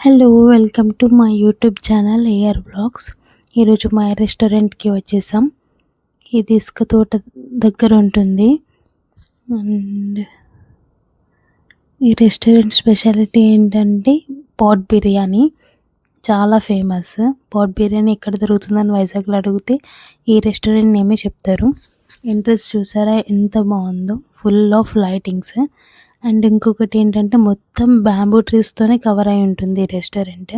Hello welcome to my YouTube channel AR blogs. ఈరోజు మా రెస్టారెంట్కి వచ్చేసాం. ఇది ఇసుక తోట దగ్గర ఉంటుంది. అండ్ ఈ రెస్టారెంట్ స్పెషాలిటీ ఏంటంటే పాట్ బిర్యానీ చాలా ఫేమస్. పాట్ బిర్యానీ ఎక్కడ దొరుకుతుందని వైజాగ్లో అడిగితే ఈ రెస్టారెంట్ నేమే చెప్తారు. ఎంట్రన్స్ చూసారా ఎంత బాగుందో, ఫుల్ ఆఫ్ లైటింగ్స్. అండ్ ఇంకొకటి ఏంటంటే మొత్తం బ్యాంబూ ట్రీస్తోనే కవర్ అయి ఉంటుంది ఈ రెస్టారెంట్.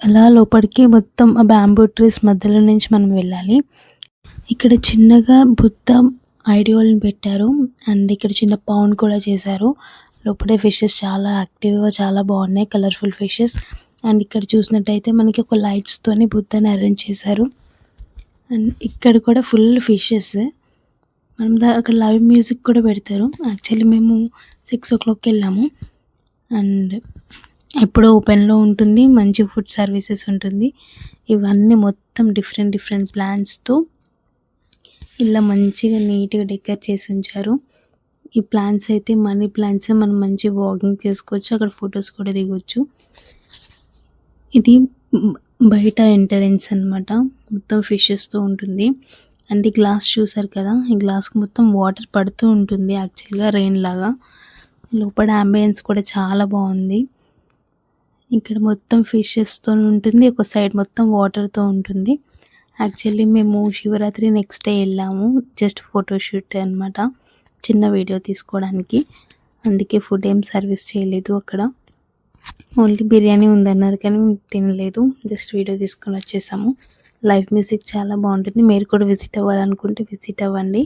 అలా లోపలికి మొత్తం ఆ బ్యాంబూ ట్రీస్ మధ్యలో నుంచి మనం వెళ్ళాలి. ఇక్కడ చిన్నగా బుద్ధ ఐడియాల్ని పెట్టారు. అండ్ ఇక్కడ చిన్న పౌండ్ కూడా చేశారు. లోపలే ఫిషెస్ చాలా యాక్టివ్గా చాలా బాగున్నాయి, కలర్ఫుల్ ఫిషెస్. అండ్ ఇక్కడ చూసినట్టయితే మనకి ఒక లైట్స్తోని బుద్ధని అరేంజ్ చేశారు. అండ్ ఇక్కడ కూడా ఫుల్ ఫిషెస్. మనం అక్కడ లైవ్ మ్యూజిక్ కూడా పెడతారు. యాక్చువల్లీ మేము 6 o'clock వెళ్ళాము. అండ్ ఎప్పుడో ఓపెన్లో ఉంటుంది, మంచి ఫుడ్ సర్వీసెస్ ఉంటుంది. ఇవన్నీ మొత్తం డిఫరెంట్ ప్లాంట్స్తో ఇలా మంచిగా నీట్గా డెకరేట్ చేసి ఉంచారు. ఈ ప్లాంట్స్ అయితే మనీ ప్లాంట్స్. మనం మంచి వాకింగ్ చేసుకోవచ్చు, అక్కడ ఫొటోస్ కూడా దిగొచ్చు. ఇది బయట ఎంట్రన్స్ అన్నమాట. మొత్తం ఫిషెస్తో ఉంటుంది. అండ్ ఈ గ్లాస్ చూసారు కదా, ఈ గ్లాస్కి మొత్తం వాటర్ పడుతూ ఉంటుంది యాక్చువల్గా రెయిన్ లాగా. లోపల అంబియన్స్ కూడా చాలా బాగుంది. ఇక్కడ మొత్తం ఫిషెస్తో ఉంటుంది, ఒక సైడ్ మొత్తం వాటర్తో ఉంటుంది. యాక్చువల్లీ మేము శివరాత్రి నెక్స్ట్ డే వెళ్ళాము, జస్ట్ ఫోటోషూట్ అనమాట, చిన్న వీడియో తీసుకోవడానికి. అందుకే ఫుడ్ ఏం సర్వీస్ చేయలేదు అక్కడ. ఓన్లీ బిర్యానీ ఉందన్నారు కానీ తినలేదు, జస్ట్ వీడియో తీసుకొని వచ్చేసాము. లైవ్ మ్యూజిక్ చాలా బాగుంటుంది. మీరు కూడా విజిట్ అవ్వాలనుకుంటే విజిట్ అవ్వండి.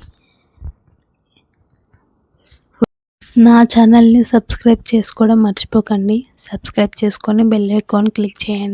నా ఛానల్ని సబ్స్క్రైబ్ చేసుకోవడం మర్చిపోకండి. సబ్స్క్రైబ్ చేసుకొని బెల్ ఐకాన్ క్లిక్ చేయండి.